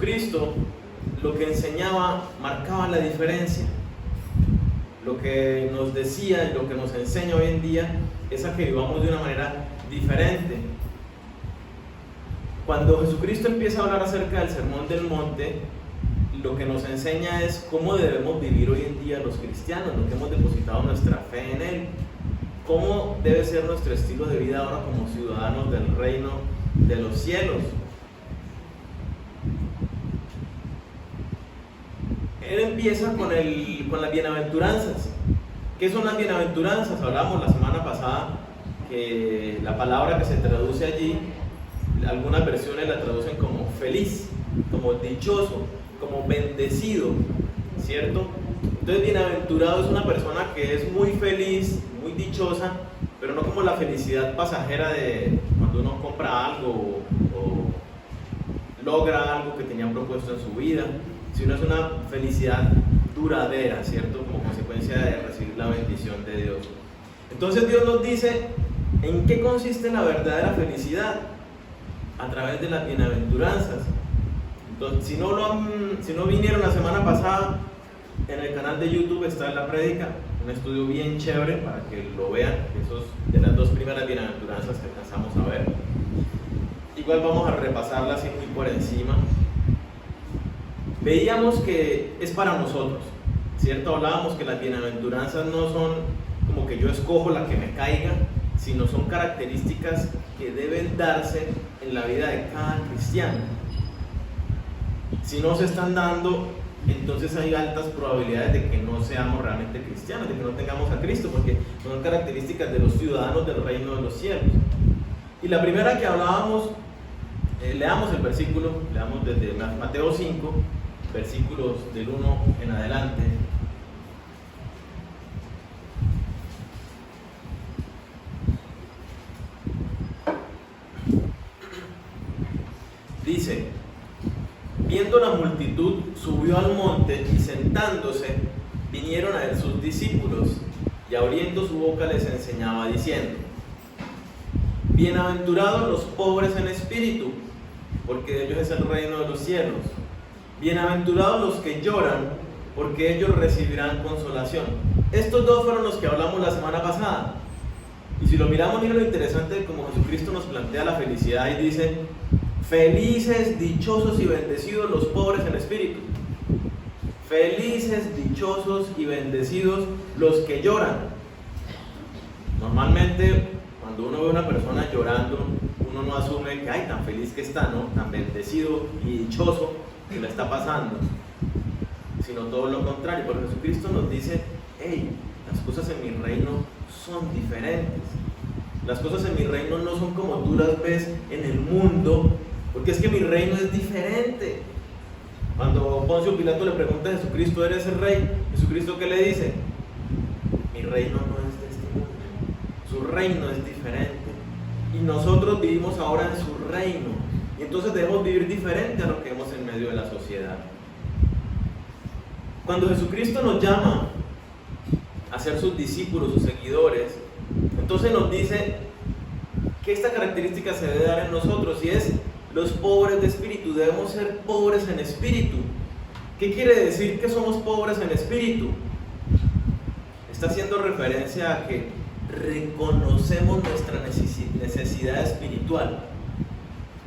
Jesucristo lo que enseñaba marcaba la diferencia. Lo que nos decía y lo que nos enseña hoy en día es a que vivamos de una manera diferente. Cuando Jesucristo empieza a hablar acerca del Sermón del Monte, lo que nos enseña es cómo debemos vivir hoy en día los cristianos, los que hemos depositado nuestra fe en Él. Cómo debe ser nuestro estilo de vida ahora como ciudadanos del reino de los cielos. Él empieza con las bienaventuranzas. ¿Qué son las bienaventuranzas? Hablamos la semana pasada que la palabra que se traduce allí, algunas versiones la traducen como feliz, como dichoso, como bendecido, ¿cierto? Entonces, bienaventurado es una persona que es muy feliz, muy dichosa, pero no como la felicidad pasajera de cuando uno compra algo o logra algo que tenía propuesto en su vida, sino es una felicidad duradera, ¿cierto? Como consecuencia de recibir la bendición de Dios. Entonces Dios nos dice en qué consiste la verdadera felicidad, a través de las bienaventuranzas. Entonces, si no vinieron la semana pasada, en el canal de YouTube está la prédica, un estudio bien chévere para que lo vean, esos de las dos primeras bienaventuranzas que alcanzamos a ver. Igual vamos a repasarlas así muy por encima. Veíamos que es para nosotros, ¿cierto? Hablábamos que las bienaventuranzas no son como que yo escojo la que me caiga, sino son características que deben darse en la vida de cada cristiano. Si no se están dando, entonces hay altas probabilidades de que no seamos realmente cristianos, de que no tengamos a Cristo, porque son características de los ciudadanos del reino de los cielos. Y la primera que hablábamos, leamos el versículo, leamos desde Mateo 5, versículos del 1 en adelante. Dice: viendo la multitud, subió al monte y sentándose, vinieron a él sus discípulos, y abriendo su boca les enseñaba diciendo: bienaventurados los pobres en espíritu, porque de ellos es el reino de los cielos. Bienaventurados los que lloran, porque ellos recibirán consolación. Estos dos fueron los que hablamos la semana pasada. Y si lo miramos, miren lo interesante de cómo Jesucristo nos plantea la felicidad y dice: felices, dichosos y bendecidos los pobres en espíritu. Felices, dichosos y bendecidos los que lloran. Normalmente, cuando uno ve a una persona llorando, uno no asume que ay, tan feliz que está, ¿no? Tan bendecido y dichoso que le está pasando, sino todo lo contrario. Pero Jesucristo nos dice: hey, las cosas en mi reino son diferentes. Las cosas en mi reino no son como tú las ves en el mundo, porque es que mi reino es diferente. Cuando Poncio Pilato le pregunta a Jesucristo: ¿eres el rey? Jesucristo, ¿qué le dice? Mi reino no es de este mundo, su reino es diferente, y nosotros vivimos ahora en su reino, y entonces debemos vivir diferente a lo que vemos en medio de la sociedad. Cuando Jesucristo nos llama a ser sus discípulos, sus seguidores, entonces nos dice que esta característica se debe dar en nosotros, y es: los pobres de espíritu. Debemos ser pobres en espíritu. ¿Qué quiere decir que somos pobres en espíritu? Está haciendo referencia a que reconocemos nuestra necesidad espiritual,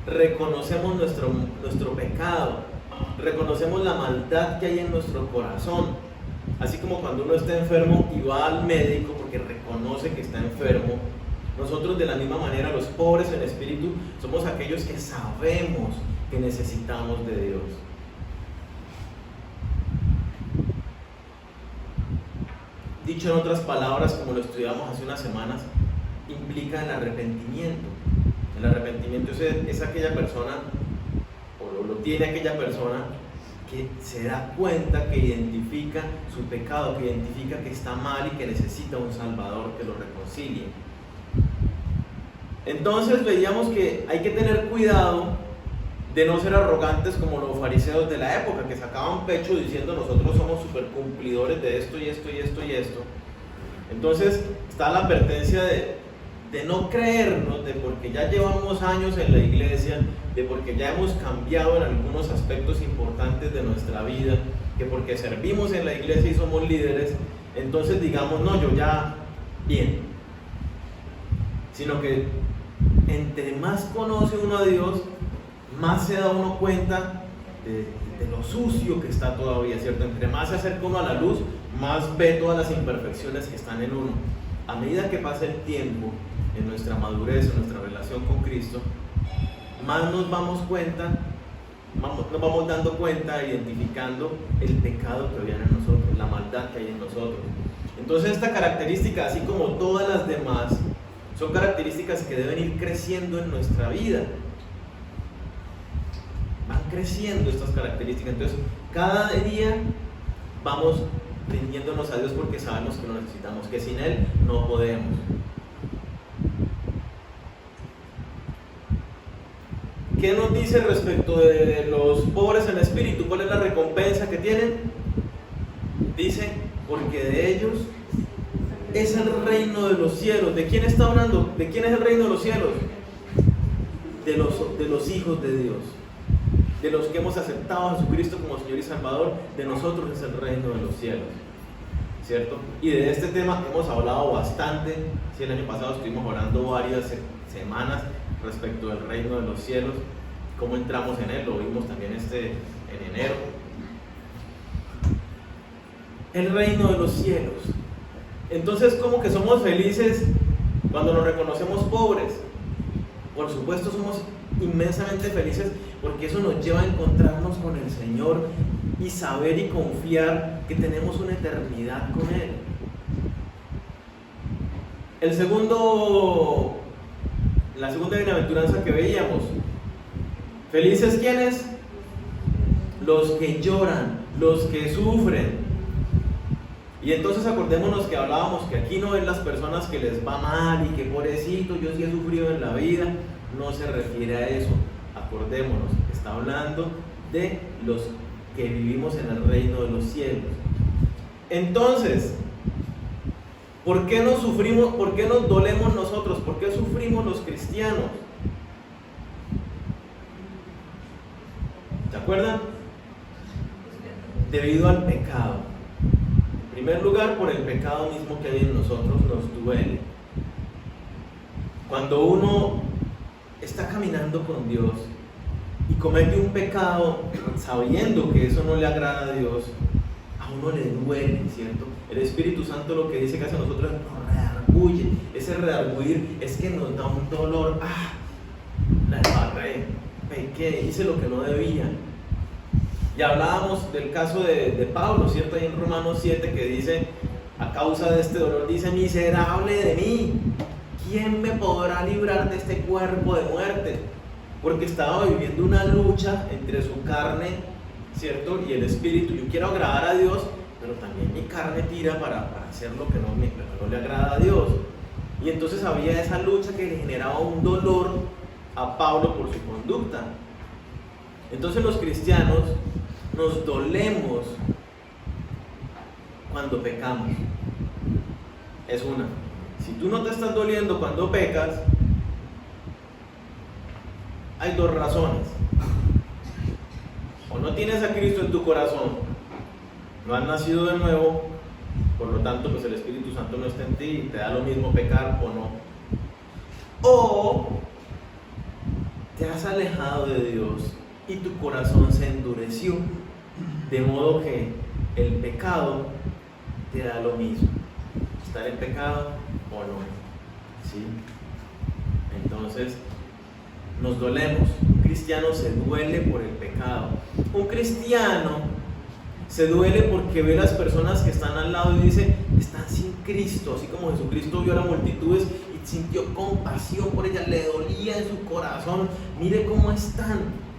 reconocemos nuestro pecado, reconocemos la maldad que hay en nuestro corazón. Así como cuando uno está enfermo y va al médico porque reconoce que está enfermo, nosotros de la misma manera, los pobres en espíritu, somos aquellos que sabemos que necesitamos de Dios. Dicho en otras palabras, como lo estudiamos hace unas semanas, implica el arrepentimiento. El arrepentimiento es aquella persona, o lo tiene aquella persona, que se da cuenta, que identifica su pecado, que identifica que está mal y que necesita un Salvador que lo reconcilie. Entonces veíamos que hay que tener cuidado de no ser arrogantes como los fariseos de la época, que sacaban pecho diciendo: nosotros somos super cumplidores de esto y esto y esto y esto. Entonces está la advertencia de de no creernos, de porque ya llevamos años en la iglesia, de porque ya hemos cambiado en algunos aspectos importantes de nuestra vida, que porque servimos en la iglesia y somos líderes, entonces digamos, no, yo ya, bien. Sino que entre más conoce uno a Dios, más se da uno cuenta de lo sucio que está todavía, ¿cierto? Entre más se acerca uno a la luz, más ve todas las imperfecciones que están en uno. A medida que pasa el tiempo, en nuestra madurez, en nuestra relación con Cristo, más nos vamos dando cuenta, identificando el pecado que había en nosotros, la maldad que hay en nosotros. Entonces esta característica, así como todas las demás, son características que deben ir creciendo en nuestra vida. Van creciendo estas características. Entonces, cada día vamos rindiéndonos a Dios porque sabemos que lo necesitamos, que sin Él no podemos. ¿Qué nos dice respecto de los pobres en espíritu? ¿Cuál es la recompensa que tienen? Dice, porque de ellos es el reino de los cielos. ¿De quién está hablando? ¿De quién es el reino de los cielos? De los hijos de Dios, de los que hemos aceptado a Jesucristo como Señor y Salvador. De nosotros es el reino de los cielos, ¿cierto? Y de este tema hemos hablado bastante. Sí, el año pasado estuvimos orando varias semanas respecto del reino de los cielos, cómo entramos en él, lo vimos también en enero. El reino de los cielos. Entonces, ¿cómo que somos felices cuando nos reconocemos pobres? Por supuesto somos inmensamente felices porque eso nos lleva a encontrarnos con el Señor y saber y confiar que tenemos una eternidad con Él. La segunda bienaventuranza que veíamos, ¿felices quiénes? Los que lloran, los que sufren. Y entonces acordémonos que hablábamos que aquí no es las personas que les va mal y que pobrecito, yo sí he sufrido en la vida. No se refiere a eso. Acordémonos, está hablando de los que vivimos en el reino de los cielos. Entonces, ¿por qué nos sufrimos? ¿Por qué nos dolemos nosotros? ¿Por qué sufrimos los cristianos? ¿Se acuerdan? Debido al pecado. En primer lugar, por el pecado mismo que hay en nosotros, nos duele. Cuando uno está caminando con Dios y comete un pecado sabiendo que eso no le agrada a Dios, a uno le duele, ¿cierto? El Espíritu Santo lo que dice que hace a nosotros es nos redarguye. Ese redarguir es que nos da un dolor. La embarré, pequé, hice lo que no debía. Y hablábamos del caso de Pablo, ¿cierto? Ahí en Romanos 7 que dice, a causa de este dolor, dice, miserable de mí, ¿quién me podrá librar de este cuerpo de muerte? Porque estaba viviendo una lucha entre su carne, ¿cierto? Y el espíritu. Yo quiero agradar a Dios, pero también mi carne tira para hacer lo que no le agrada a Dios. Y entonces había esa lucha que le generaba un dolor a Pablo por su conducta. Entonces los cristianos nos dolemos cuando pecamos. Es una. Si tú no te estás doliendo cuando pecas, hay dos razones. O no tienes a Cristo en tu corazón, no has nacido de nuevo, por lo tanto pues el Espíritu Santo no está en ti y te da lo mismo pecar o no. O te has alejado de Dios y tu corazón se endureció, de modo que el pecado te da lo mismo, estar en pecado o no, ¿sí? Entonces nos dolemos. Un cristiano se duele por el pecado. Un cristiano se duele porque ve las personas que están al lado y dice, están sin Cristo, así como Jesucristo vio a las multitudes y sintió compasión por ellas, le dolía en su corazón, mire cómo están.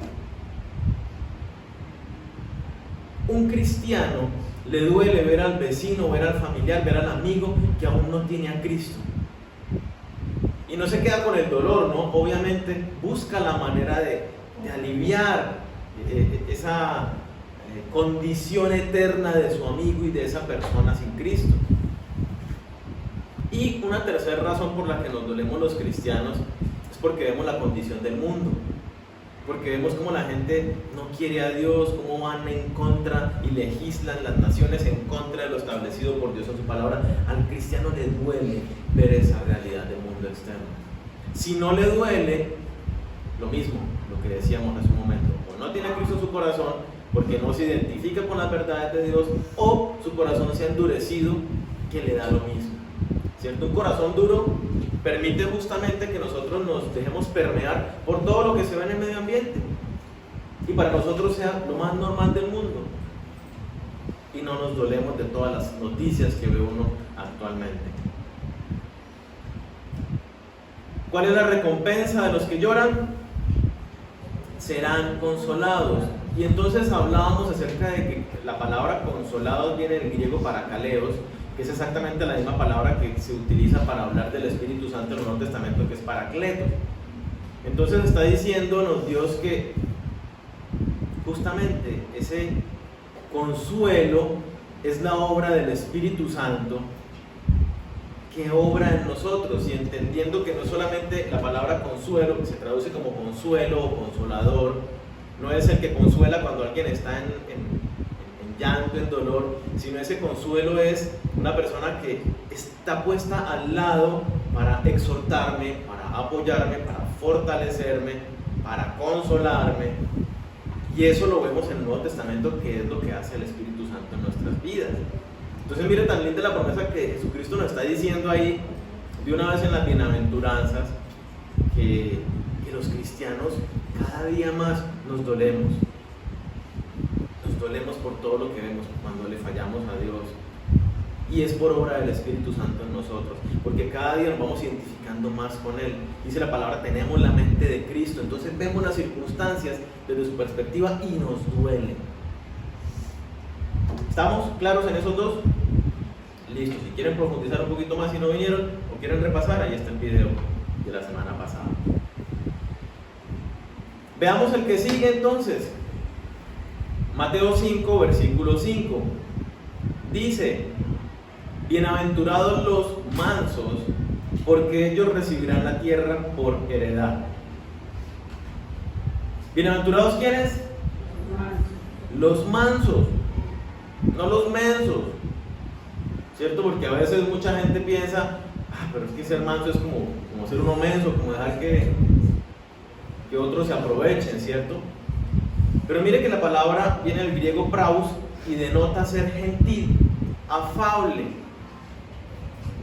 Un cristiano le duele ver al vecino, ver al familiar, ver al amigo que aún no tiene a Cristo. Y no se queda con el dolor, ¿no? Obviamente busca la manera de aliviar esa condición eterna de su amigo y de esa persona sin Cristo. Y una tercera razón por la que nos dolemos los cristianos es porque vemos la condición del mundo. Porque vemos cómo la gente no quiere a Dios, cómo van en contra y legislan las naciones en contra de lo establecido por Dios en su palabra. Al cristiano le duele ver esa realidad del mundo externo. Si no le duele, lo mismo, lo que decíamos hace un momento, o no tiene a Cristo en su corazón porque no se identifica con las verdades de Dios, o su corazón se ha endurecido, que le da lo mismo. ¿Cierto? Un corazón duro permite justamente que nosotros nos dejemos permear por todo lo que se ve en el medio ambiente y para nosotros sea lo más normal del mundo y no nos dolemos de todas las noticias que ve uno actualmente. ¿Cuál es la recompensa de los que lloran? Serán consolados. Y entonces hablábamos acerca de que la palabra consolados viene del griego parakaleos, que es exactamente la misma palabra que se utiliza para hablar del Espíritu Santo en el Nuevo Testamento, que es paracletos. Entonces está diciéndonos Dios que justamente ese consuelo es la obra del Espíritu Santo que obra en nosotros, y entendiendo que no solamente la palabra consuelo, que se traduce como consuelo o consolador, no es el que consuela cuando alguien está en llanto, en dolor, sino ese consuelo es una persona que está puesta al lado para exhortarme, para apoyarme, para fortalecerme, para consolarme. Y eso lo vemos en el Nuevo Testamento, que es lo que hace el Espíritu Santo en nuestras vidas. Entonces mire tan linda la promesa que Jesucristo nos está diciendo ahí de una vez en las bienaventuranzas, que los cristianos cada día más nos dolemos por todo lo que vemos cuando le fallamos a Dios, y es por obra del Espíritu Santo en nosotros, porque cada día nos vamos identificando más con Él. Dice la palabra, tenemos la mente de Cristo, entonces vemos las circunstancias desde su perspectiva y nos duele. ¿Estamos claros en esos dos? Listo. Si quieren profundizar un poquito más y no vinieron, o quieren repasar, ahí está el video de la semana pasada. Veamos el que sigue entonces. Mateo 5, versículo 5. Dice: bienaventurados los mansos, porque ellos recibirán la tierra por heredad. ¿Bienaventurados quiénes? Los mansos, no los mensos, ¿cierto? Porque a veces mucha gente piensa, pero es que ser manso es como ser uno menso, como dejar que otros se aprovechen, ¿cierto? Pero mire que la palabra viene del griego praus y denota ser gentil, afable.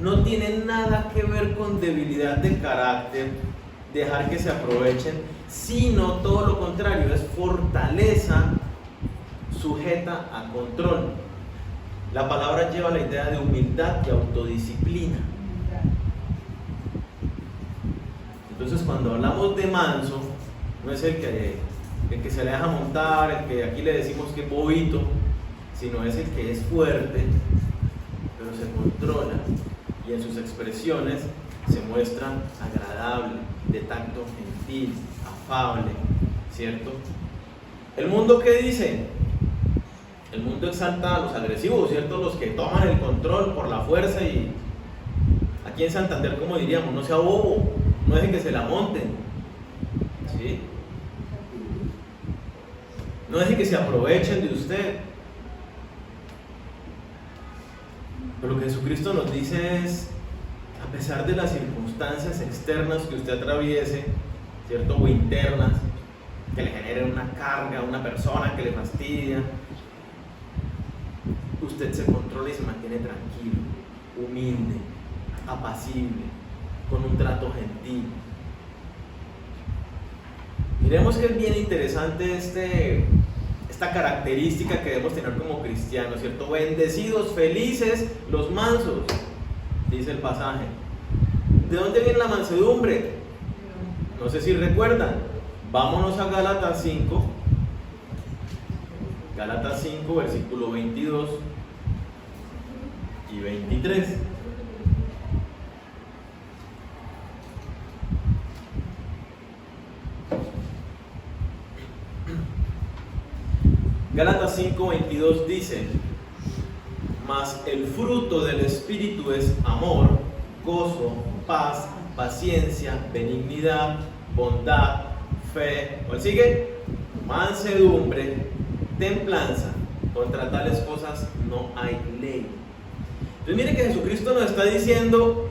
No tiene nada que ver con debilidad de carácter, dejar que se aprovechen, sino todo lo contrario, es fortaleza sujeta a control. La palabra lleva la idea de humildad y autodisciplina. Entonces, cuando hablamos de manso, no es el que se le deja montar, el que aquí le decimos que es bobito, sino es el que es fuerte, pero se controla y en sus expresiones se muestra agradable, de tacto gentil, afable, ¿cierto? ¿El mundo qué dice? El mundo exalta a los agresivos, ¿cierto? Los que toman el control por la fuerza, y aquí en Santander, como diríamos, no sea bobo, no dejen que se la monten, ¿sí? No dejen que se aprovechen de usted. Pero lo que Jesucristo nos dice es, a pesar de las circunstancias externas que usted atraviese, ¿cierto? O internas, que le generen una carga, una persona que le fastidia, usted se controla y se mantiene tranquilo, humilde, apacible, con un trato gentil. Miremos que es bien interesante esta característica que debemos tener como cristianos, ¿cierto? Bendecidos, felices los mansos, dice el pasaje. ¿De dónde viene la mansedumbre? No sé si recuerdan. Vámonos a Gálatas 5. Gálatas 5, versículo 22 y 23. Gálatas 5, 22 dice: mas el fruto del Espíritu es amor, gozo, paz, paciencia, benignidad, bondad, fe. ¿Cuál sigue? Mansedumbre, templanza. Contra tales cosas no hay ley. Entonces mire que Jesucristo nos está diciendo,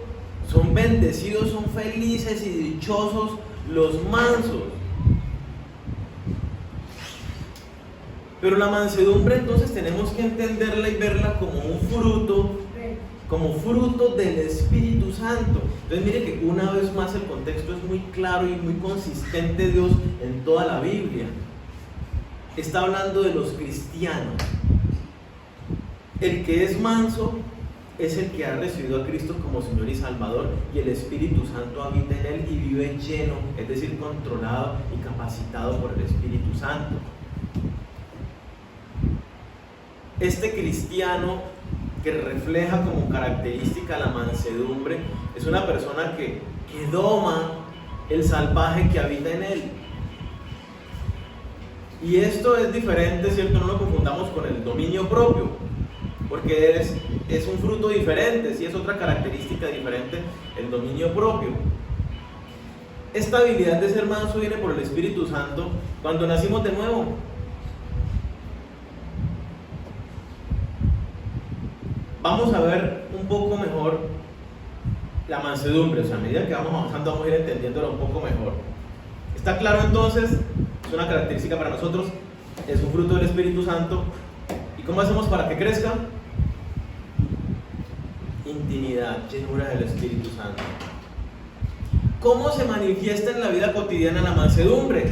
son bendecidos, son felices y dichosos los mansos. Pero la mansedumbre entonces tenemos que entenderla y verla como fruto del Espíritu Santo. Entonces mire que una vez más el contexto es muy claro y muy consistente. Dios en toda la Biblia está hablando de los cristianos. El que es manso es el que ha recibido a Cristo como Señor y Salvador, y el Espíritu Santo habita en él y vive lleno, es decir, controlado y capacitado por el Espíritu Santo. Este cristiano que refleja como característica la mansedumbre es una persona que doma el salvaje que habita en él. Y esto es diferente, ¿cierto? No lo confundamos con el dominio propio, porque es un fruto diferente, sí, es otra característica diferente el dominio propio. Esta habilidad de ser manso viene por el Espíritu Santo cuando nacimos de nuevo. Vamos a ver un poco mejor la mansedumbre, o sea, a medida que vamos avanzando vamos a ir entendiéndolo un poco mejor. ¿Está claro entonces? Es una característica para nosotros, es un fruto del Espíritu Santo. ¿Y cómo hacemos para que crezca? Intimidad, llenura del Espíritu Santo. ¿Cómo se manifiesta en la vida cotidiana la mansedumbre?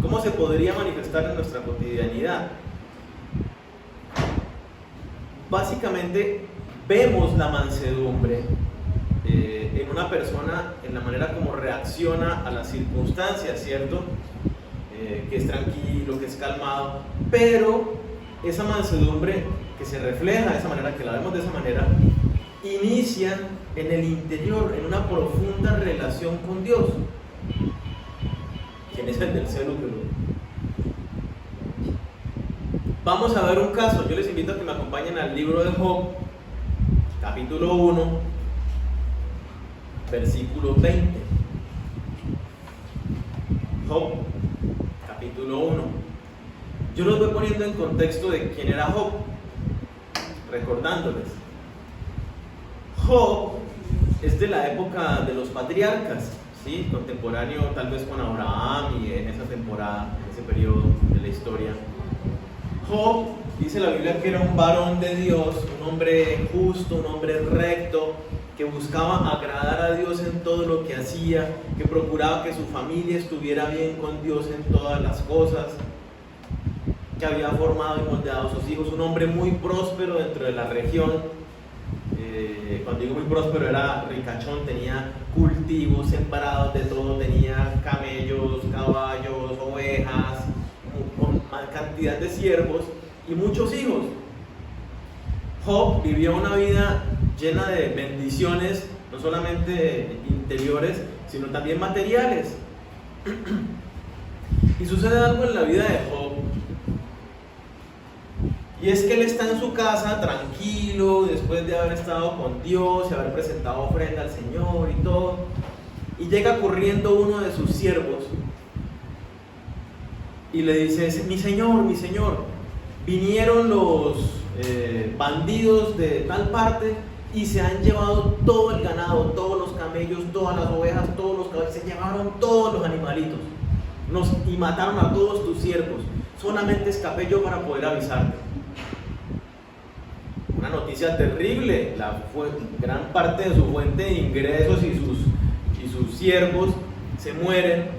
¿Cómo se podría manifestar en nuestra cotidianidad? Básicamente vemos la mansedumbre en una persona, en la manera como reacciona a las circunstancias, ¿cierto? Que es tranquilo, que es calmado, pero esa mansedumbre que se refleja de esa manera, que la vemos de esa manera, inicia en el interior, en una profunda relación con Dios. ¿Quién es el del célula? Vamos a ver un caso. Yo les invito a que me acompañen al libro de Job, capítulo 1, versículo 20. Job, capítulo 1. Yo los voy poniendo en contexto de quién era Job, recordándoles. Job es de la época de los patriarcas, ¿sí? Contemporáneo tal vez con Abraham y en esa temporada, en ese periodo de la historia. Job, dice la Biblia que era un varón de Dios, un hombre justo, un hombre recto, que buscaba agradar a Dios en todo lo que hacía, que procuraba que su familia estuviera bien con Dios en todas las cosas, que había formado y moldeado a sus hijos, un hombre muy próspero dentro de la región. Cuando digo muy próspero, era ricachón, tenía cultivos sembrados de todo, tenía camellos, caballos, ovejas, con cantidad de siervos y muchos hijos. Job vivió una vida llena de bendiciones, no solamente interiores, sino también materiales. Y sucede algo en la vida de Job, y es que él está en su casa tranquilo, después de haber estado con Dios y haber presentado ofrenda al Señor y todo, y llega corriendo uno de sus siervos y le dice: mi señor, vinieron los bandidos de tal parte y se han llevado todo el ganado, todos los camellos, todas las ovejas, todos los caballos, se llevaron todos los animalitos y mataron a todos tus siervos, solamente escapé yo para poder avisarte. Una noticia terrible, gran parte de su fuente de ingresos y sus siervos se mueren.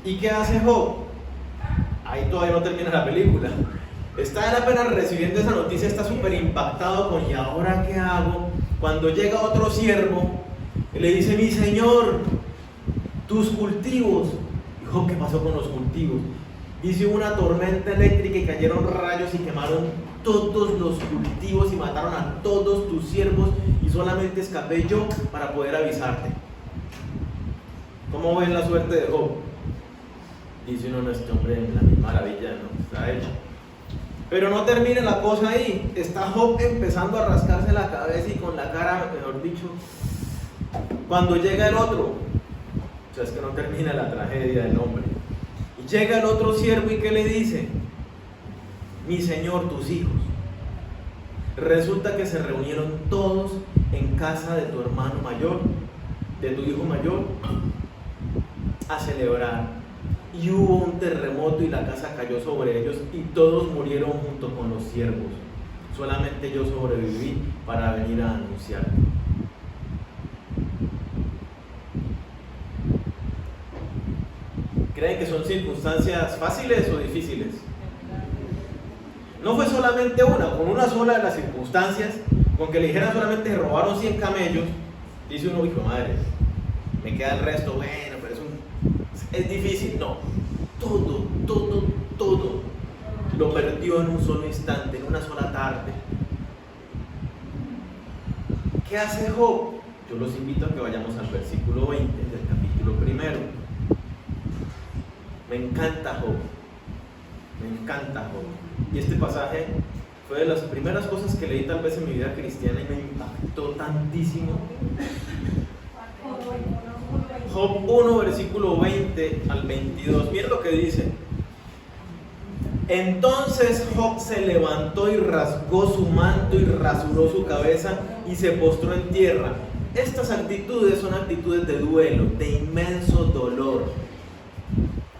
¿Y qué hace Job? Ahí todavía no termina la película. Está él apenas recibiendo esa noticia, está súper impactado con: ¿y ahora qué hago? Cuando llega otro siervo y le dice: mi señor, tus cultivos. Y Job: ¿qué pasó con los cultivos? Dice: hubo una tormenta eléctrica y cayeron rayos y quemaron todos los cultivos y mataron a todos tus siervos y solamente escapé yo para poder avisarte. ¿Cómo ven la suerte de Job? Dice uno: no, este hombre, la maravilla, ¿no? Está hecho. Pero no termina la cosa ahí. Está Job empezando a rascarse la cabeza y con la cara, mejor dicho, cuando llega el otro. O sea, es que no termina la tragedia del hombre. Y llega el otro siervo y ¿qué le dice? Mi señor, tus hijos. Resulta que se reunieron todos en casa de tu hermano mayor, de tu hijo mayor, a celebrar. Y hubo un terremoto y la casa cayó sobre ellos y todos murieron junto con los siervos. Solamente yo sobreviví para venir a anunciar. ¿Creen que son circunstancias fáciles o difíciles? No fue solamente una, con una sola de las circunstancias, con que le dijeran solamente se robaron 100 camellos, dice uno, hijo de madre, me queda el resto, bueno, pero es difícil. No, todo lo perdió en un solo instante, en una sola tarde. ¿Qué hace Job? Yo los invito a que vayamos al versículo 20 del capítulo 1. Me encanta Job. Y este pasaje fue de las primeras cosas que leí tal vez en mi vida cristiana y me impactó tantísimo. Job 1, versículo 20 al 22. Miren lo que dice. Entonces Job se levantó y rasgó su manto y rasuró su cabeza y se postró en tierra. Estas actitudes son actitudes de duelo, de inmenso dolor.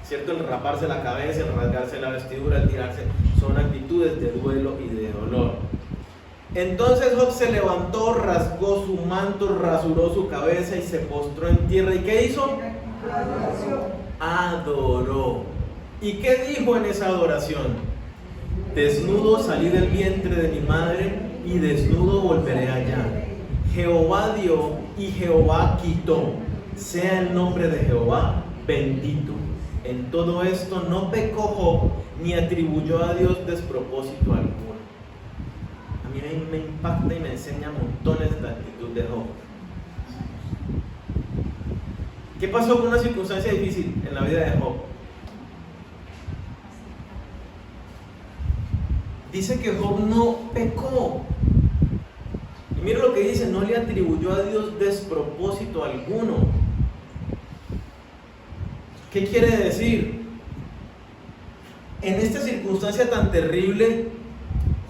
¿Cierto? El raparse la cabeza, el rasgarse la vestidura, el tirarse, son actitudes de duelo y de dolor. Entonces Job se levantó, rasgó su manto, rasuró su cabeza y se postró en tierra. ¿Y qué hizo? Adoró. ¿Y qué dijo en esa adoración? Desnudo salí del vientre de mi madre y desnudo volveré allá. Jehová dio y Jehová quitó. Sea el nombre de Jehová bendito. En todo esto no pecó Job ni atribuyó a Dios despropósito alguno. A mí me impacta y me enseña montones la actitud de Job. ¿Qué pasó con una circunstancia difícil en la vida de Job? Dice que Job no pecó. Y mira lo que dice, no le atribuyó a Dios despropósito alguno. ¿Qué quiere decir? En esta circunstancia tan terrible,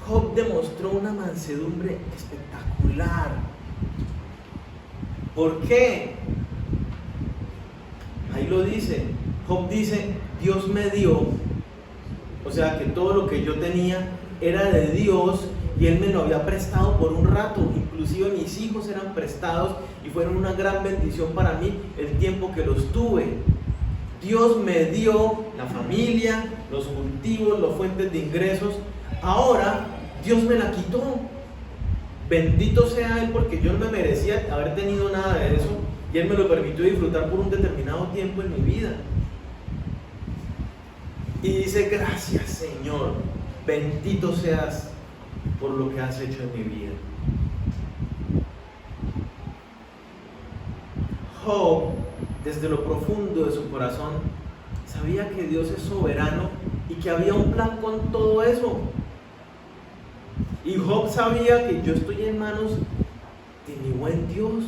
Job demostró una mansedumbre espectacular. ¿Por qué? Ahí lo dice. Job dice, Dios me dio. O sea que todo lo que yo tenía era de Dios y Él me lo había prestado por un rato. Inclusive mis hijos eran prestados y fueron una gran bendición para mí el tiempo que los tuve. Dios me dio la familia, los cultivos, las fuentes de ingresos. Ahora Dios me la quitó. Bendito sea Él, porque yo no me merecía haber tenido nada de eso y Él me lo permitió disfrutar por un determinado tiempo en mi vida. Y dice, gracias Señor, bendito seas por lo que has hecho en mi vida. Job, desde lo profundo de su corazón, sabía que Dios es soberano y que había un plan con todo eso. Y Job sabía que yo estoy en manos de mi buen Dios.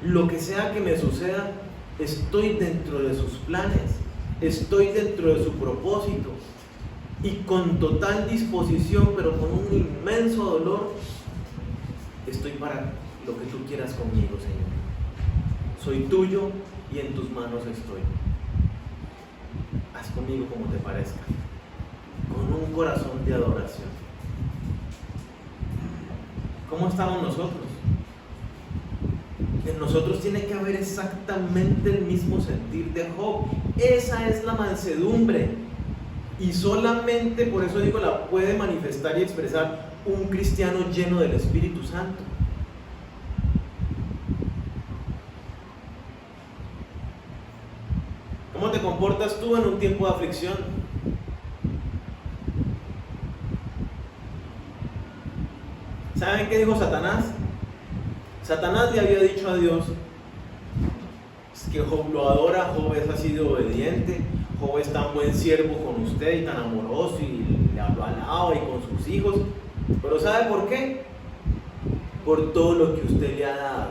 Lo que sea que me suceda, estoy dentro de sus planes, estoy dentro de su propósito. Y con total disposición, pero con un inmenso dolor, estoy para lo que tú quieras conmigo, Señor. Soy tuyo y en tus manos estoy. Haz conmigo como te parezca, con un corazón de adoración. ¿Cómo estamos nosotros? En nosotros tiene que haber exactamente el mismo sentir de Job. Esa es la mansedumbre. Y solamente, por eso digo, la puede manifestar y expresar un cristiano lleno del Espíritu Santo. ¿Cómo te comportas tú en un tiempo de aflicción? ¿Saben qué dijo Satanás? Satanás le había dicho a Dios que Job lo adora, Job es así de obediente, Job es tan buen siervo con usted y tan amoroso y le alaba y con sus hijos. Pero ¿sabe por qué? Por todo lo que usted le ha dado.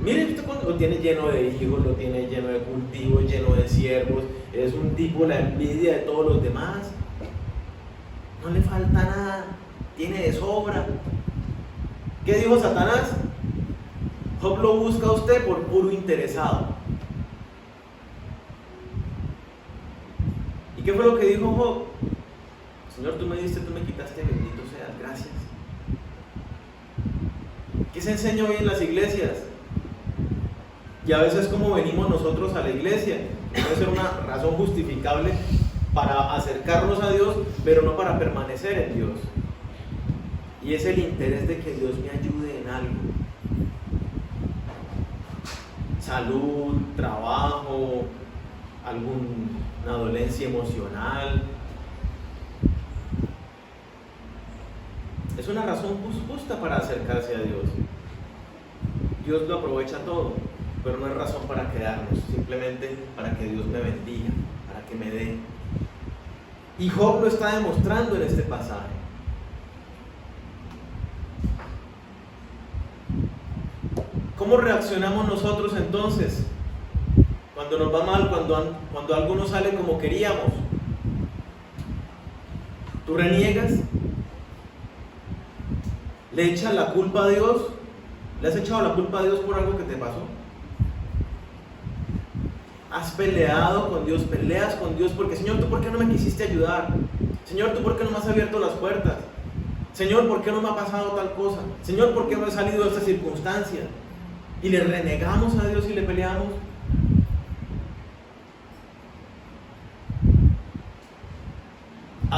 Mire, usted lo tiene lleno de hijos, lo tiene lleno de cultivos, lleno de siervos. Es un tipo la envidia de todos los demás. No le falta nada, tiene de sobra. ¿Qué dijo Satanás? Job lo busca a usted por puro interesado. ¿Y qué fue lo que dijo Job? Señor, tú me diste, tú me quitaste, bendito seas, gracias. ¿Qué se enseña hoy en las iglesias? Y a veces como venimos nosotros a la iglesia, puede ser una razón justificable para acercarnos a Dios, pero no para permanecer en Dios. Y es el interés de que Dios me ayude en algo. Salud, trabajo, alguna dolencia emocional. Es una razón justa para acercarse a Dios. Dios lo aprovecha todo, pero no es razón para quedarnos, simplemente para que Dios me bendiga, para que me dé. Y Job lo está demostrando en este pasaje. ¿Cómo reaccionamos nosotros entonces? Cuando nos va mal, cuando algo no sale como queríamos. ¿Tú reniegas? ¿Le echas la culpa a Dios? ¿Le has echado la culpa a Dios por algo que te pasó? ¿Has peleado con Dios? ¿Peleas con Dios? Porque, Señor, ¿tú por qué no me quisiste ayudar? Señor, ¿tú por qué no me has abierto las puertas? Señor, ¿por qué no me ha pasado tal cosa? Señor, ¿por qué no he salido de esta circunstancia? Y le renegamos a Dios y le peleamos.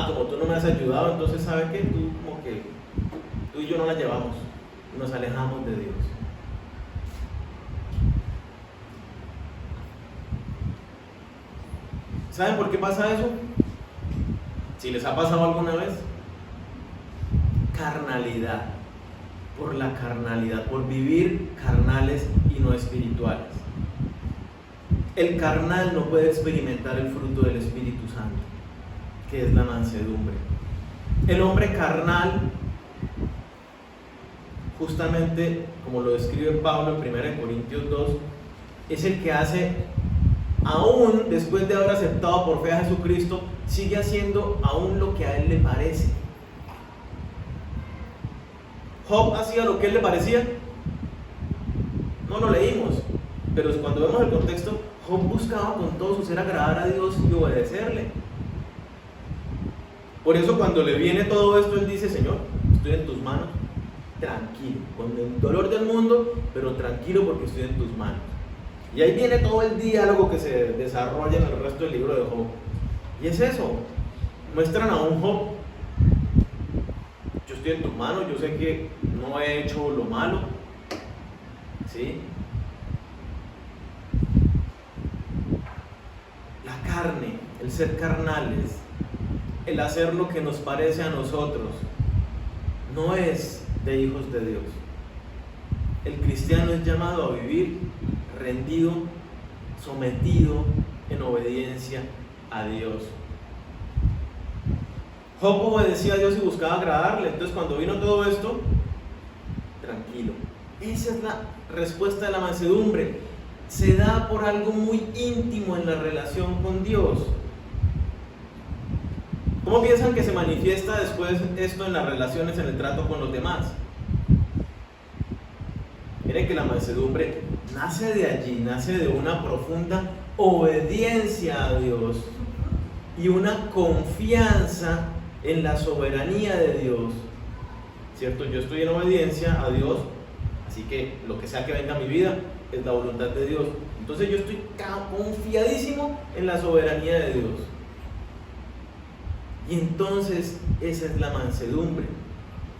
Como tú no me has ayudado, entonces ¿sabes qué? Tú y yo no la llevamos. Nos alejamos de Dios. ¿Saben por qué pasa eso? Si les ha pasado alguna vez. Carnalidad. Por la carnalidad, por vivir carnales y no espirituales. El carnal no puede experimentar el fruto del Espíritu Santo, que es la mansedumbre. El hombre carnal, justamente como lo describe Pablo en 1 Corintios 2, es el que hace, aún después de haber aceptado por fe a Jesucristo, sigue haciendo aún lo que a él le parece. ¿Job hacía lo que a él le parecía? No lo leímos, pero cuando vemos el contexto, Job buscaba con todo su ser agradar a Dios y obedecerle. Por eso cuando le viene todo esto, él dice: Señor, estoy en tus manos, tranquilo, con el dolor del mundo, pero tranquilo porque estoy en tus manos. Y ahí viene todo el diálogo que se desarrolla en el resto del libro de Job. Y es eso, muestran a un Job: yo estoy en tus manos, yo sé que no he hecho lo malo, ¿sí? La carne, el ser carnales, el hacer lo que nos parece a nosotros, no es de hijos de Dios. El cristiano es llamado a vivir rendido, sometido en obediencia a Dios. Job obedecía a Dios y buscaba agradarle. Entonces cuando vino todo esto, tranquilo. Esa es la respuesta de la mansedumbre. Se da por algo muy íntimo en la relación con Dios. ¿Cómo piensan que se manifiesta después esto en las relaciones, en el trato con los demás? Miren que la mansedumbre nace de allí, nace de una profunda obediencia a Dios y una confianza en la soberanía de Dios, ¿cierto? Yo estoy en obediencia a Dios, así que lo que sea que venga a mi vida es la voluntad de Dios. Entonces yo estoy confiadísimo en la soberanía de Dios. Y entonces esa es la mansedumbre.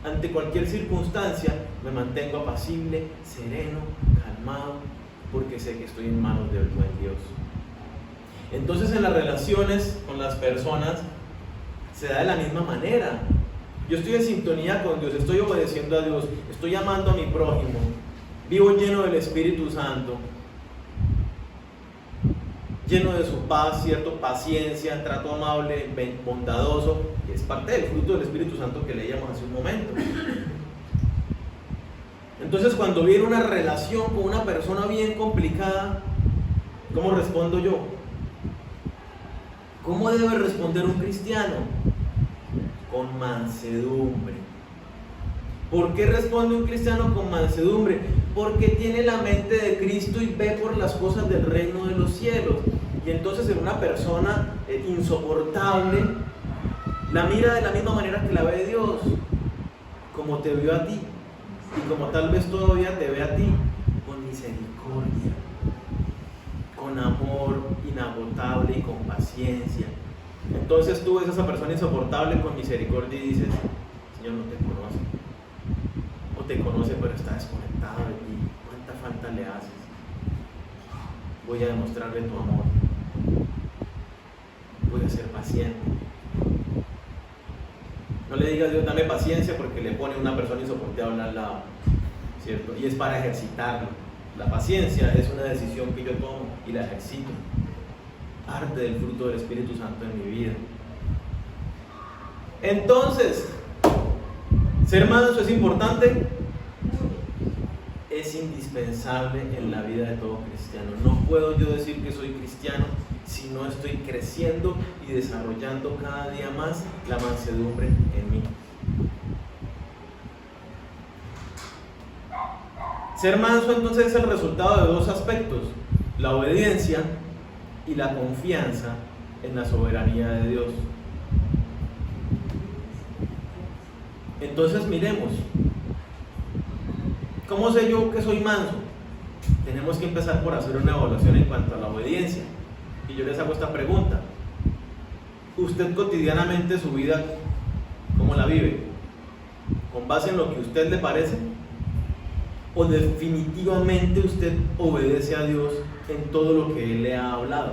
Ante cualquier circunstancia me mantengo apacible, sereno, calmado, porque sé que estoy en manos del buen Dios. Entonces en las relaciones con las personas se da de la misma manera. Yo estoy en sintonía con Dios, estoy obedeciendo a Dios, estoy amando a mi prójimo, vivo lleno del Espíritu Santo. lleno de su paz, cierto, paciencia, trato amable, bondadoso, que es parte del fruto del Espíritu Santo que leíamos hace un momento. Entonces, cuando viene una relación con una persona bien complicada, ¿cómo respondo yo? ¿Cómo debe responder un cristiano? Con mansedumbre. ¿Por qué responde un cristiano con mansedumbre? Porque tiene la mente de Cristo y ve por las cosas del reino de los cielos. Y entonces en una persona insoportable, la mira de la misma manera que la ve Dios, como te vio a ti, y como tal vez todavía te ve a ti, con misericordia, con amor inagotable y con paciencia. Entonces tú ves a esa persona insoportable con misericordia y dices: Señor, no te conoce, o te conoce pero está desconectado de ti, ¿cuánta falta le haces? Voy a demostrarle tu amor, voy a ser paciente. No le digas: Dios, dame paciencia, porque le pone una persona insoportable al lado, ¿cierto? Y es para ejercitarlo. La paciencia es una decisión que yo tomo y la ejercito. Parte del fruto del Espíritu Santo en mi vida. Entonces, ¿ser manso es importante? Es indispensable en la vida de todo cristiano. No puedo yo decir que soy cristiano si no estoy creciendo y desarrollando cada día más la mansedumbre en mí. Ser manso entonces es el resultado de dos aspectos: la obediencia y la confianza en la soberanía de Dios. Entonces miremos, ¿cómo sé yo que soy manso? Tenemos que empezar por hacer una evaluación en cuanto a la obediencia. Y yo les hago esta pregunta: ¿usted cotidianamente su vida cómo la vive? ¿Con base en lo que a usted le parece? ¿O definitivamente usted obedece a Dios en todo lo que Él le ha hablado?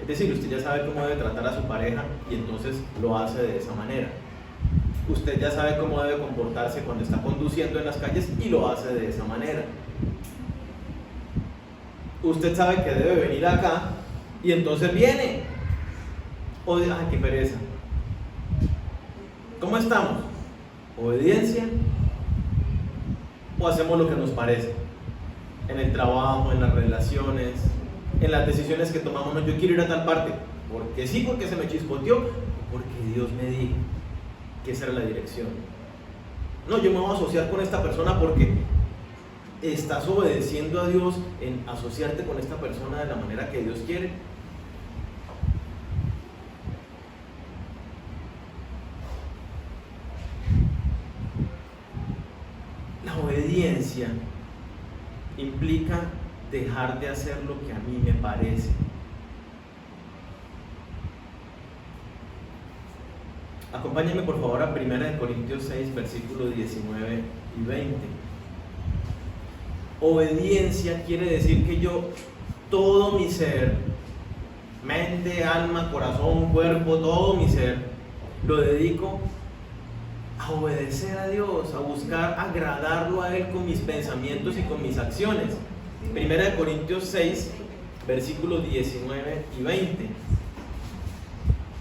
Es decir, usted ya sabe cómo debe tratar a su pareja y entonces lo hace de esa manera. Usted ya sabe cómo debe comportarse cuando está conduciendo en las calles y lo hace de esa manera. Usted sabe que debe venir acá y entonces viene. O dice: ¡ay, qué pereza! ¿Cómo estamos? ¿Obediencia? ¿O hacemos lo que nos parece? En el trabajo, en las relaciones, en las decisiones que tomamos. No, yo quiero ir a tal parte, porque sí, porque se me chispoteó, porque Dios me dijo que esa era la dirección. No, yo me voy a asociar con esta persona porque estás obedeciendo a Dios en asociarte con esta persona de la manera que Dios quiere. La obediencia implica dejar de hacer lo que a mí me parece. Acompáñenme por favor a 1 Corintios 6, versículos 19 y 20. Obediencia quiere decir que yo, todo mi ser, mente, alma, corazón, cuerpo, todo mi ser, lo dedico a obedecer a Dios, a buscar agradarlo a Él con mis pensamientos y con mis acciones. 1 Corintios 6, versículos 19 y 20.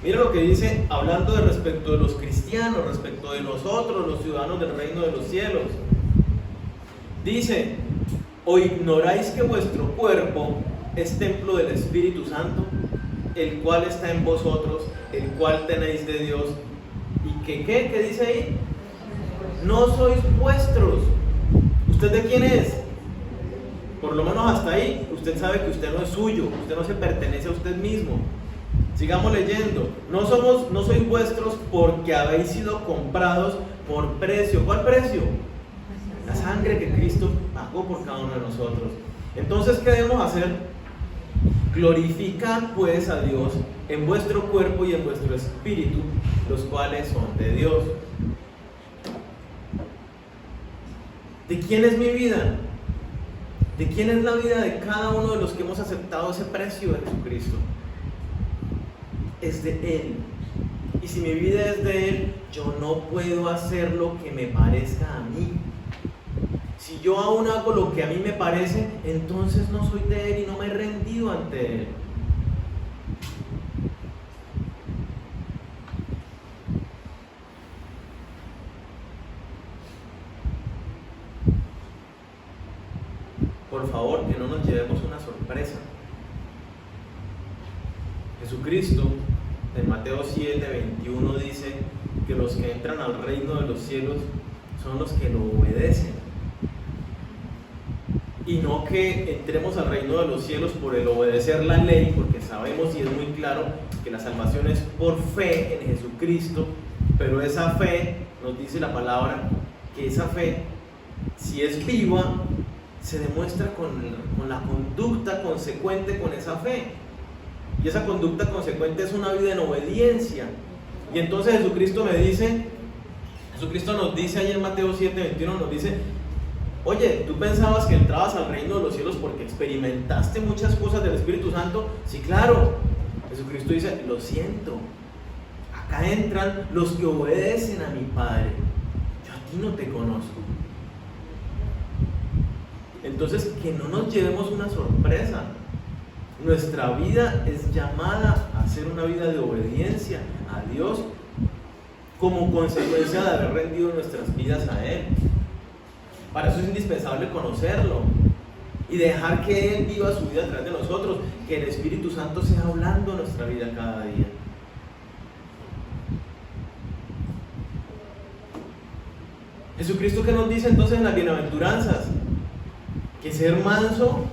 Mira lo que dice, hablando de respecto de los cristianos, respecto de nosotros, los ciudadanos del reino de los cielos. Dice: ¿o ignoráis que vuestro cuerpo es templo del Espíritu Santo, el cual está en vosotros, el cual tenéis de Dios? ¿Y que qué? ¿Qué dice ahí? No sois vuestros. ¿Usted de quién es? Por lo menos hasta ahí, usted sabe que usted no es suyo, usted no se pertenece a usted mismo. Sigamos leyendo. No sois vuestros, porque habéis sido comprados por precio. ¿Cuál precio? La sangre que Cristo pagó por cada uno de nosotros. Entonces, ¿qué debemos hacer? Glorificad pues a Dios en vuestro cuerpo y en vuestro espíritu, los cuales son de Dios. ¿De quién es mi vida? ¿De quién es la vida de cada uno de los que hemos aceptado ese precio de Jesucristo? Es de Él. Y si mi vida es de Él, yo no puedo hacer lo que me parezca a mí. Si yo aún hago lo que a mí me parece, entonces no soy de Él y no me he rendido ante Él. por favor, que no nos llevemos una sorpresa. Jesucristo en Mateo 7:21 dice que los que entran al reino de los cielos son los que lo obedecen. Y no que entremos al reino de los cielos por el obedecer la ley, porque sabemos y es muy claro que la salvación es por fe en Jesucristo, pero esa fe, nos dice la palabra, que esa fe, si es viva, se demuestra con la conducta consecuente con esa fe. Y esa conducta consecuente es una vida en obediencia. Y entonces Jesucristo nos dice ahí en Mateo 7:21, nos dice: oye, ¿tú pensabas que entrabas al reino de los cielos porque experimentaste muchas cosas del Espíritu Santo? Sí, claro. Jesucristo dice: lo siento, acá entran los que obedecen a mi Padre. Yo a ti no te conozco. Entonces, que no nos llevemos una sorpresa. Nuestra vida es llamada a ser una vida de obediencia a Dios como consecuencia de haber rendido nuestras vidas a Él. Para eso es indispensable conocerlo y dejar que Él viva su vida a través de nosotros, que el Espíritu Santo sea hablando en nuestra vida cada día. Jesucristo, ¿qué nos dice entonces en las bienaventuranzas? Que ser manso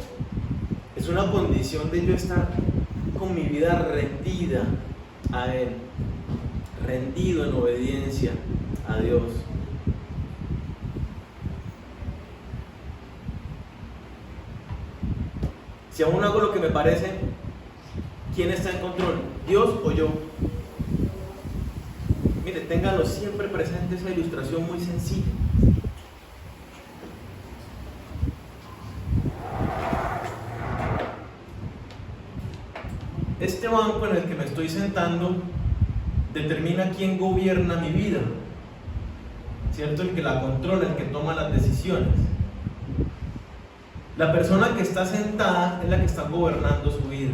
es una condición de yo estar con mi vida rendida a Él, rendido en obediencia a Dios. Si aún hago lo que me parece, ¿quién está en control? ¿Dios o yo? Mire, ténganlo siempre presente, esa ilustración muy sencilla. Este banco en el que me estoy sentando determina quién gobierna mi vida, ¿cierto? El que la controla, el que toma las decisiones. La persona que está sentada es la que está gobernando su vida.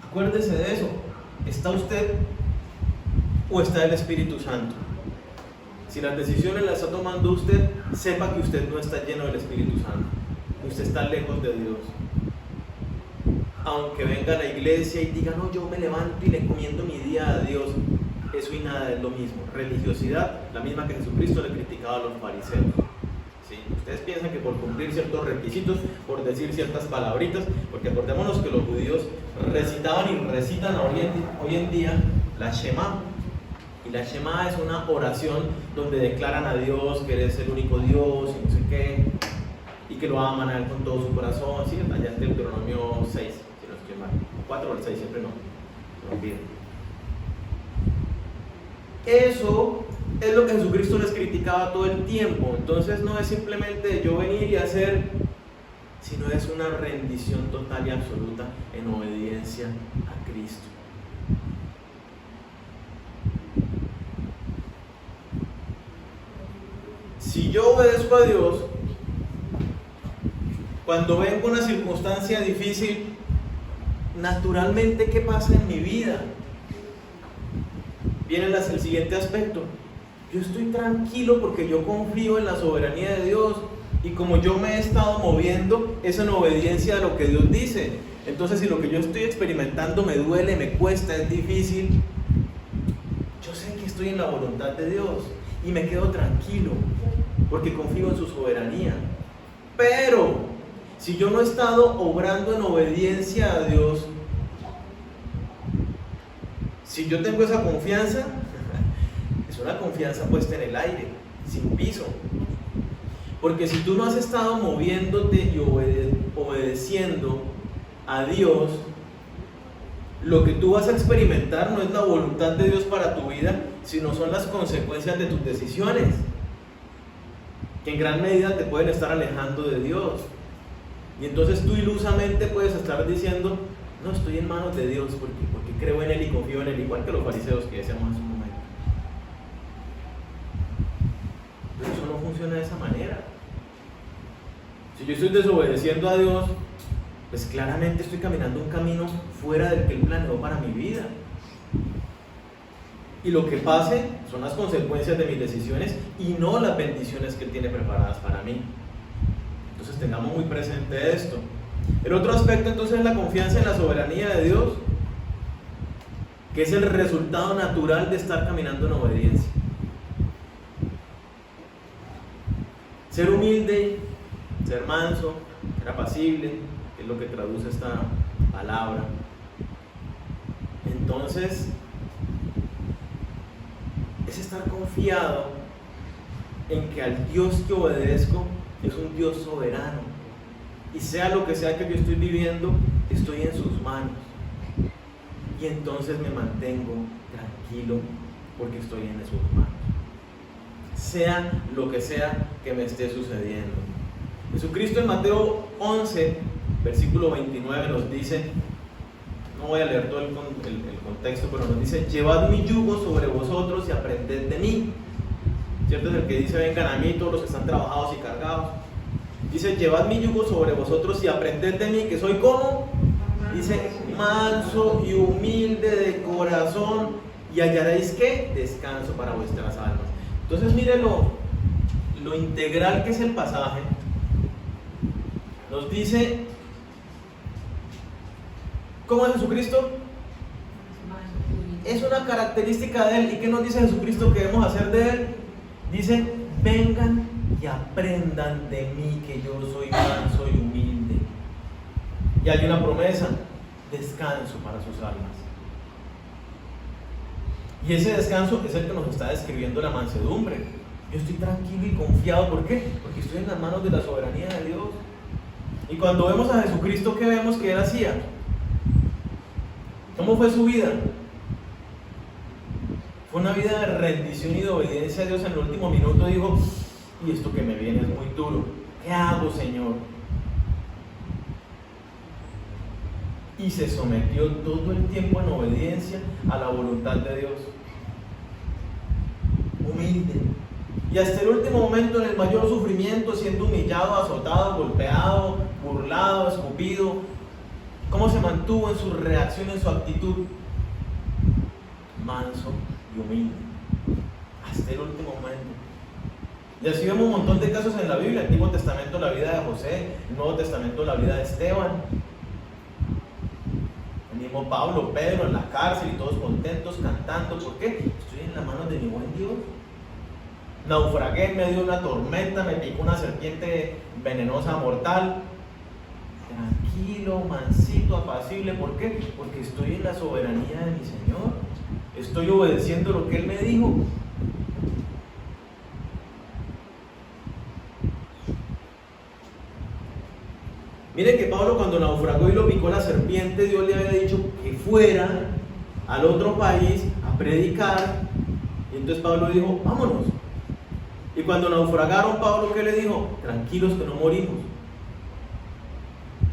Acuérdese de eso. ¿Está usted o está el Espíritu Santo? Si las decisiones las está tomando usted, sepa que usted no está lleno del Espíritu Santo, que usted está lejos de Dios. Aunque venga a la iglesia y diga: no, yo me levanto y le encomiendo mi día a Dios, eso y nada es lo mismo. Religiosidad, la misma que Jesucristo le criticaba a los fariseos. ¿Sí? Ustedes piensan que por cumplir ciertos requisitos, por decir ciertas palabritas, porque acordémonos que los judíos recitaban y recitan hoy en día la Shema. Y la Shema es una oración donde declaran a Dios que Él es el único Dios y no sé qué, y que lo aman a Él con todo su corazón. ¿Sí? Allá en Deuteronomio 6, si no estoy mal, 4 o el 6, siempre no, se me olvida. Eso es lo que Jesucristo les criticaba todo el tiempo. Entonces no es simplemente yo venir y hacer, sino es una rendición total y absoluta en obediencia a Cristo. Si yo obedezco a Dios, cuando venga una circunstancia difícil, naturalmente, ¿qué pasa en mi vida? Viene el siguiente aspecto. Yo estoy tranquilo porque yo confío en la soberanía de Dios, y como yo me he estado moviendo es en obediencia a lo que Dios dice. Entonces, si lo que yo estoy experimentando me duele, me cuesta, es difícil, yo sé que estoy en la voluntad de Dios y me quedo tranquilo porque confío en su soberanía. Pero si yo no he estado obrando en obediencia a Dios, si yo tengo esa confianza, es una confianza puesta en el aire, sin piso. Porque si tú no has estado moviéndote y obedeciendo a Dios, lo que tú vas a experimentar no es la voluntad de Dios para tu vida, sino son las consecuencias de tus decisiones, que en gran medida te pueden estar alejando de Dios. Y entonces tú ilusamente puedes estar diciendo: no, estoy en manos de Dios porque creo en Él y confío en Él, igual que los fariseos que decíamos hace un momento. Pero eso no funciona de esa manera. Si yo estoy desobedeciendo a Dios, pues claramente estoy caminando un camino fuera del que Él planeó para mi vida. Y lo que pase son las consecuencias de mis decisiones y no las bendiciones que Él tiene preparadas para mí. Entonces Entonces tengamos muy presente esto. El otro aspecto entonces es la confianza en la soberanía de Dios, que es el resultado natural de estar caminando en obediencia. Ser humilde, ser manso, ser apacible, que es lo que traduce esta palabra. Entonces, es estar confiado en que al Dios que obedezco es un Dios soberano. Y sea lo que sea que yo estoy viviendo, estoy en sus manos. Y entonces me mantengo tranquilo porque estoy en sus manos. Sea lo que sea que me esté sucediendo. Jesucristo en Mateo 11, versículo 29 nos dice, no voy a leer todo el contexto, pero nos dice: llevad mi yugo sobre vosotros y aprended de mí. ¿Cierto? Es el que dice: vengan a mí todos los que están trabajados y cargados. Dice: llevad mi yugo sobre vosotros y aprended de mí, que soy como, dice, manso y humilde de corazón, y hallaréis ¿qué? Descanso para vuestras almas. Entonces mire lo integral que es el pasaje. Nos dice, ¿cómo es Jesucristo? Es una característica de Él. ¿Y qué nos dice Jesucristo que debemos hacer de Él? Dice: vengan y aprendan de mí, que yo soy manso y humilde. Y hay una promesa: descanso para sus almas. Y ese descanso es el que nos está describiendo la mansedumbre. Yo estoy tranquilo y confiado. ¿Por qué? Porque estoy en las manos de la soberanía de Dios. Y cuando vemos a Jesucristo, ¿qué vemos que Él hacía? ¿Cómo fue su vida? Fue una vida de rendición y de obediencia a Dios. En el último minuto dijo: y esto que me viene es muy duro, ¿qué hago, Señor? Y se sometió todo el tiempo en obediencia a la voluntad de Dios. Humilde. Y hasta el último momento, en el mayor sufrimiento, siendo humillado, azotado, golpeado, burlado, escupido, ¿cómo se mantuvo en su reacción, en su actitud? Manso y humilde. Hasta el último momento. Y así vemos un montón de casos en la Biblia. El Antiguo Testamento, la vida de José; el Nuevo Testamento, la vida de Esteban. El mismo Pablo, Pedro en la cárcel y todos contentos cantando. ¿Por qué? Estoy en las manos de mi buen Dios. Naufragué en medio de una tormenta, me picó una serpiente venenosa, mortal. Tranquilo, mansito, apacible. ¿Por qué? Porque estoy en la soberanía de mi Señor. Estoy obedeciendo lo que Él me dijo. Mire que Pablo, cuando naufragó y lo picó la serpiente, Dios le había dicho que fuera al otro país a predicar. Y entonces Pablo dijo: vámonos. Y cuando naufragaron, Pablo, ¿qué le dijo? Tranquilos, que no morimos.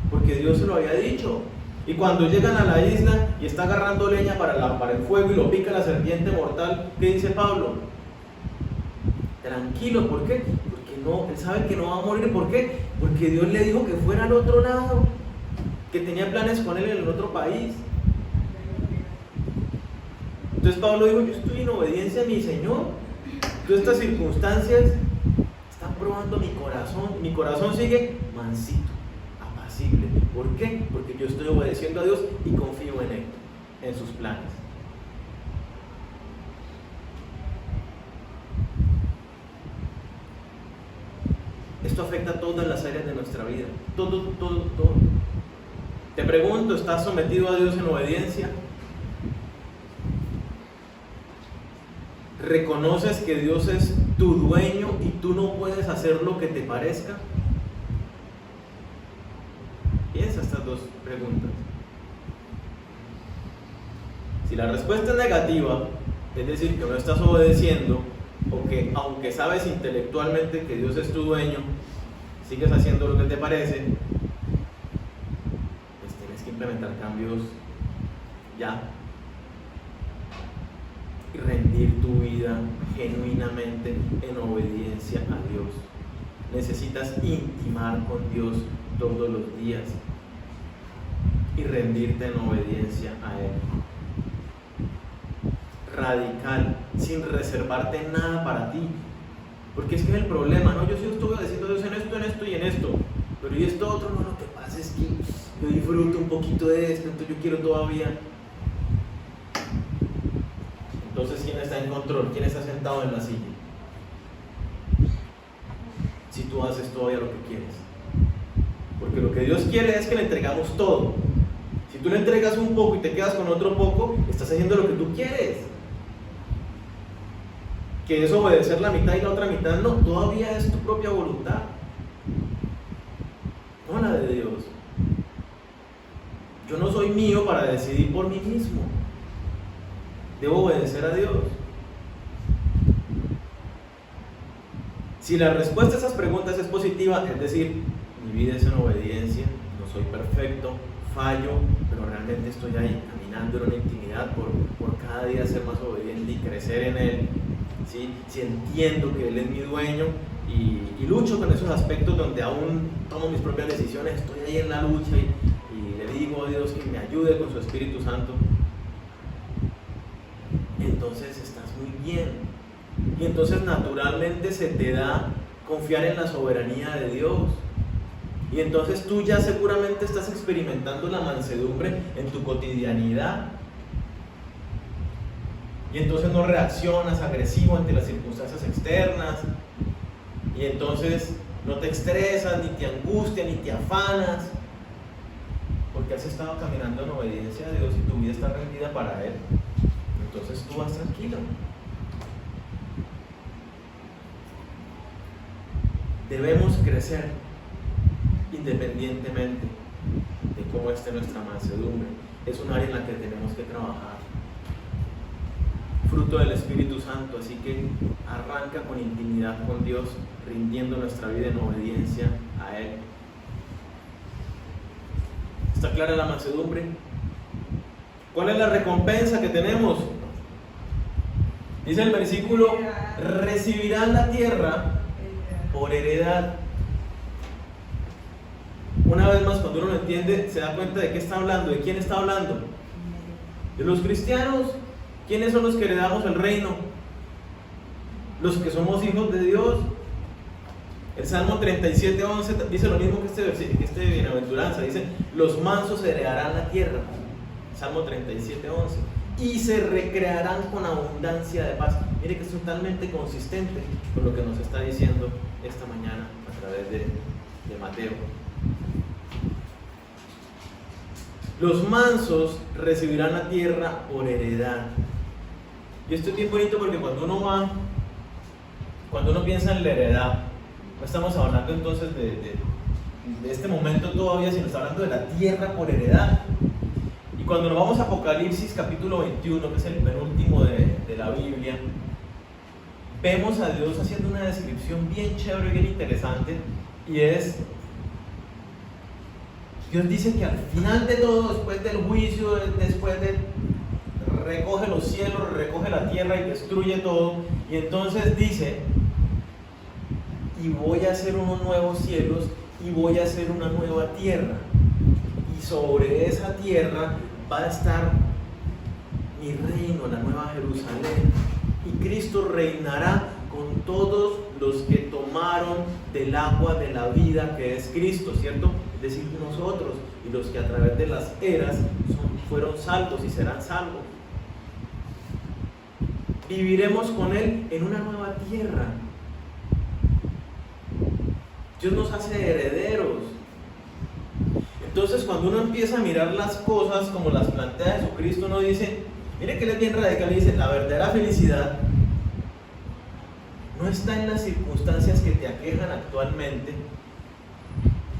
Porque Dios se lo había dicho. Y cuando llegan a la isla y está agarrando leña para el fuego y lo pica la serpiente mortal, ¿qué dice Pablo? Tranquilo. ¿Por qué? Porque no, él sabe que no va a morir. ¿Por qué? Porque Dios le dijo que fuera al otro lado, que tenía planes con él en el otro país. Entonces Pablo dijo: yo estoy en obediencia a mi Señor. Todas estas circunstancias están probando mi corazón. Mi corazón sigue mansito, apacible. ¿Por qué? Porque yo estoy obedeciendo a Dios y confío en Él, en sus planes. Esto afecta a todas las áreas de nuestra vida. Todo. Te pregunto: ¿estás sometido a Dios en obediencia? ¿Reconoces que Dios es tu dueño y tú no puedes hacer lo que te parezca? Piensa estas dos preguntas. Si la respuesta es negativa, es decir, que no estás obedeciendo, o que aunque sabes intelectualmente que Dios es tu dueño, sigues haciendo lo que te parece, pues tienes que implementar cambios ya. Y rendir tu vida genuinamente en obediencia a Dios. Necesitas intimar con Dios todos los días y rendirte en obediencia a Él. Radical, sin reservarte nada para ti. Porque es que es el problema, ¿no? Yo sí estoy obedeciendo a Dios en esto y en esto. pero ¿y esto otro? No, lo que pasa es que yo disfruto un poquito de esto, entonces yo quiero todavía. Entonces, ¿quién está en control? ¿Quién está sentado en la silla? Si tú haces todavía lo que quieres. Porque lo que Dios quiere es que le entregamos todo. Si tú le entregas un poco y te quedas con otro poco, estás haciendo lo que tú quieres. Que es obedecer la mitad y la otra mitad, no, todavía es tu propia voluntad, no la de Dios. Yo no soy mío para decidir por mí mismo. Debo obedecer a Dios. Si la respuesta a esas preguntas es positiva, es decir, mi vida es en obediencia, no soy perfecto, fallo, pero realmente estoy ahí caminando en una intimidad por cada día ser más obediente y crecer en Él. ¿Sí? Si entiendo que Él es mi dueño y lucho con esos aspectos donde aún tomo mis propias decisiones, estoy ahí en la lucha y le digo a Dios que me ayude con su Espíritu Santo, entonces estás muy bien. Y entonces naturalmente se te da confiar en la soberanía de Dios. Y entonces tú ya seguramente estás experimentando la mansedumbre en tu cotidianidad. Y entonces no reaccionas agresivo ante las circunstancias externas. Y entonces no te estresas, ni te angustias, ni te afanas. Porque has estado caminando en obediencia a Dios y tu vida está rendida para Él. Entonces tú vas tranquilo. Debemos crecer independientemente de cómo esté nuestra mansedumbre. Es un área en la que tenemos que trabajar. Fruto del Espíritu Santo, así que arranca con intimidad con Dios, rindiendo nuestra vida en obediencia a Él. ¿Está clara la mansedumbre? ¿Cuál es la recompensa que tenemos? Dice el versículo: recibirán la tierra por heredad. Una vez más, cuando uno lo entiende, se da cuenta de qué está hablando, de quién está hablando. De los cristianos. ¿Quiénes son los que heredamos el reino? Los que somos hijos de Dios. El Salmo 37:11 dice lo mismo que este bienaventuranza. Dice: los mansos heredarán la tierra. Salmo 37:11. Y se recrearán con abundancia de paz. Mire que es totalmente consistente con lo que nos está diciendo esta mañana a través de Mateo. Los mansos recibirán la tierra por heredad. Y esto es bien bonito porque cuando uno piensa en la heredad, no estamos hablando entonces de este momento todavía, sino está hablando de la tierra por heredad. Y cuando nos vamos a Apocalipsis capítulo 21, que es el penúltimo de la Biblia, vemos a Dios haciendo una descripción bien chévere y bien interesante, y es: Dios dice que al final de todo, después del juicio, después de recoge los cielos, recoge la tierra y destruye todo, y entonces dice: y voy a hacer unos nuevos cielos y voy a hacer una nueva tierra, y sobre esa tierra va a estar mi reino, la nueva Jerusalén, y Cristo reinará con todos los que tomaron del agua de la vida que es Cristo, ¿cierto? Es decir, nosotros, y los que a través de las eras fueron salvos y serán salvos. Viviremos con Él en una nueva tierra. Dios nos hace herederos. Entonces, cuando uno empieza a mirar las cosas como las plantea Jesucristo, uno dice, mire que Él es bien radical, y dice: la verdadera felicidad no está en las circunstancias que te aquejan actualmente,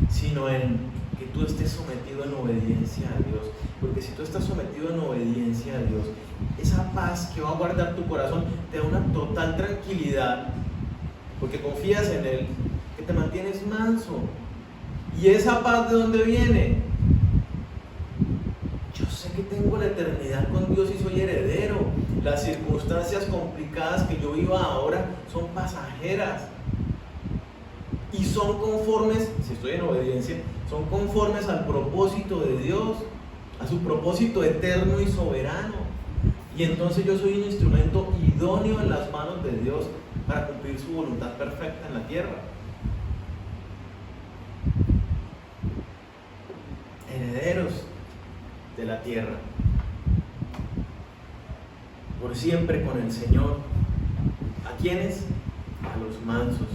sino en que tú estés sometido en obediencia a Dios. Porque si tú estás sometido en obediencia a Dios, esa paz que va a guardar tu corazón te da una total tranquilidad, porque confías en Él, que te mantienes manso. ¿Y esa paz de dónde viene? Yo sé que tengo la eternidad con Dios y soy heredero. Las circunstancias complicadas que yo viva ahora son pasajeras y son conformes, si estoy en obediencia, son conformes al propósito de Dios, a su propósito eterno y soberano. Y entonces yo soy un instrumento idóneo en las manos de Dios para cumplir su voluntad perfecta en la tierra. la tierra. Por siempre con el Señor. ¿A quiénes? A los mansos.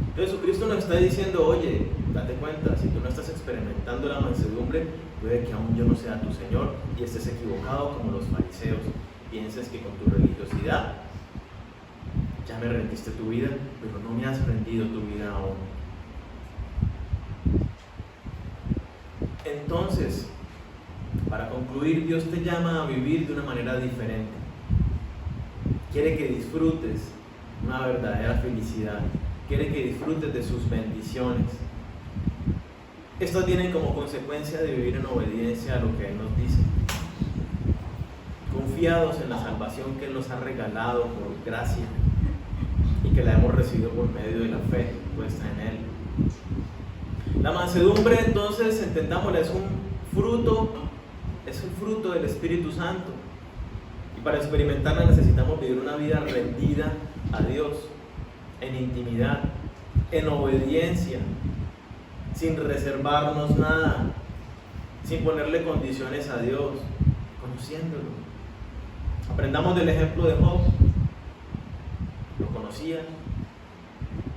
Entonces Jesucristo nos está diciendo, oye, date cuenta, si tú no estás experimentando la mansedumbre, puede que aún yo no sea tu Señor y estés equivocado como los fariseos. Pienses que con tu religiosidad ya me rendiste tu vida, pero no me has rendido tu vida aún. Entonces, para concluir, Dios te llama a vivir de una manera diferente. Quiere que disfrutes una verdadera felicidad. Quiere que disfrutes de sus bendiciones. Estas vienen como consecuencia de vivir en obediencia a lo que Él nos dice. Confiados en la salvación que Él nos ha regalado por gracia y que la hemos recibido por medio de la fe puesta en Él. La mansedumbre, entonces, entendámosla, es un fruto del Espíritu Santo. Y para experimentarla necesitamos vivir una vida rendida a Dios, en intimidad, en obediencia, sin reservarnos nada, sin ponerle condiciones a Dios, conociéndolo. Aprendamos del ejemplo de Job. Lo conocía,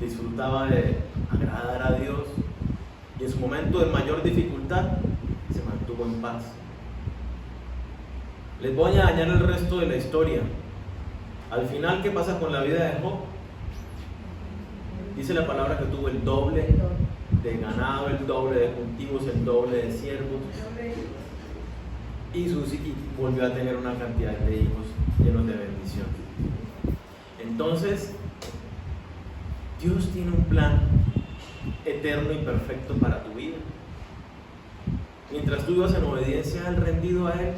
disfrutaba de agradar a Dios y en su momento de mayor dificultad se mantuvo en paz. Les voy a añadir el resto de la historia. Al final, ¿qué pasa con la vida de Job? Dice la palabra que tuvo el doble de ganado, el doble de cultivos, el doble de siervos, y volvió a tener una cantidad de hijos llenos de bendición. Entonces, Dios tiene un plan eterno y perfecto para tu vida. Mientras tú vivas en obediencia al rendido a Él,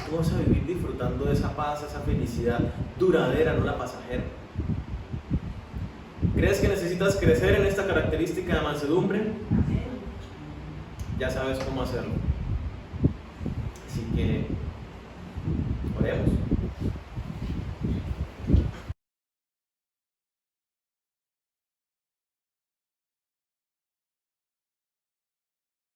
tú vas a vivir disfrutando de esa paz, esa felicidad duradera, no la pasajera. ¿Crees que necesitas crecer en esta característica de mansedumbre? Ya sabes cómo hacerlo. Así que oremos.